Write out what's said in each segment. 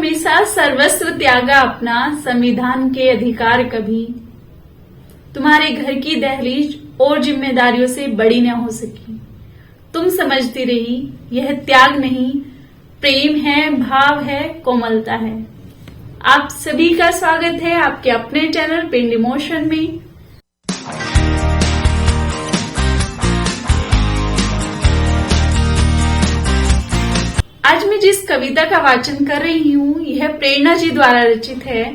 हमेशा सर्वस्व त्यागा अपना, संविधान के अधिकार कभी। तुम्हारे घर की दहलीज और जिम्मेदारियों से बड़ी न हो सकी। तुम समझती रही यह त्याग नहीं, प्रेम है, भाव है, कोमलता है। आप सभी का स्वागत है आपके अपने चैनल पिंड इमोशन में। आज मैं जिस कविता का वाचन कर रही हूँ यह प्रेरणा जी द्वारा रचित है,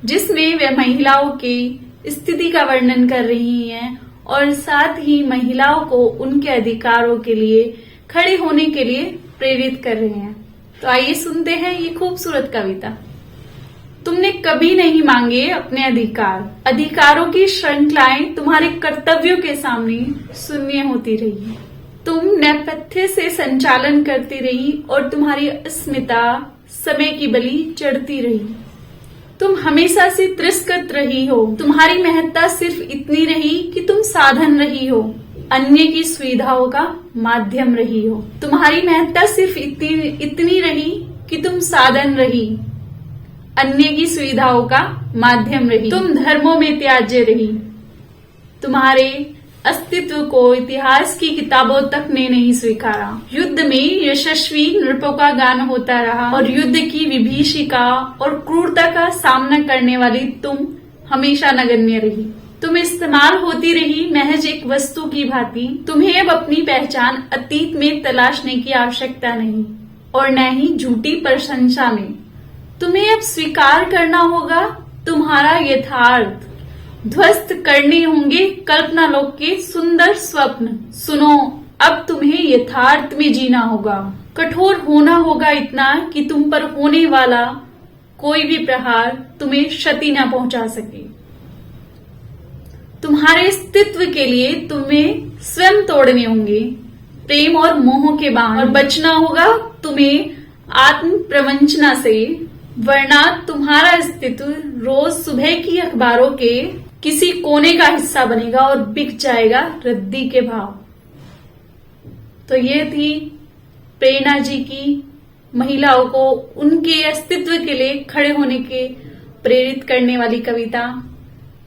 जिसमें वे महिलाओं की स्थिति का वर्णन कर रही हैं और साथ ही महिलाओं को उनके अधिकारों के लिए खड़े होने के लिए प्रेरित कर रहे हैं। तो आइए सुनते हैं ये खूबसूरत कविता। तुमने कभी नहीं मांगे अपने अधिकार, अधिकारों की श्रृंखलाएं तुम्हारे कर्तव्यों के सामने शून्य होती रही। तुम नेपथ्य से संचालन करती रही और तुम्हारी अस्मिता समय की बलि चढ़ती रही। तुम हमेशा से तिरस्कृत रही हो। तुम्हारी महत्ता सिर्फ इतनी रही कि तुम साधन रही हो, अन्य की सुविधाओं का माध्यम रही हो। तुम्हारी महत्ता सिर्फ इतनी रही कि तुम साधन रही, अन्य की सुविधाओं का माध्यम रही। तुम धर्मों में त्याज्य रही। तुम्हारे अस्तित्व को इतिहास की किताबों तक ने नहीं स्वीकारा। युद्ध में यशस्वी नृपों का गान होता रहा और युद्ध की विभीषिका और क्रूरता का सामना करने वाली तुम हमेशा नगण्य रही। तुम इस्तेमाल होती रही महज एक वस्तु की भांति। तुम्हें अब अपनी पहचान अतीत में तलाशने की आवश्यकता नहीं और न ही झूठी प्रशंसा में। तुम्हें अब स्वीकार करना होगा तुम्हारा यथार्थ। ध्वस्त करने होंगे कल्पना लोक के सुंदर स्वप्न। सुनो, अब तुम्हें यथार्थ में जीना होगा। कठोर होना होगा इतना कि तुम पर होने वाला कोई भी प्रहार तुम्हें क्षति न पहुंचा सके। तुम्हारे अस्तित्व के लिए तुम्हें स्वयं तोड़ने होंगे प्रेम और मोह के बाण और बचना होगा तुम्हें आत्म प्रवंचना से, वरना तुम्हारा अस्तित्व रोज सुबह की अखबारों के किसी कोने का हिस्सा बनेगा और बिक जाएगा रद्दी के भाव। तो ये थी प्रेरणा जी की महिलाओं को उनके अस्तित्व के लिए खड़े होने के प्रेरित करने वाली कविता।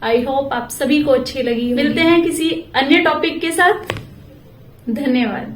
आई होप आप सभी को अच्छी लगी। मिलते हैं किसी अन्य टॉपिक के साथ। धन्यवाद।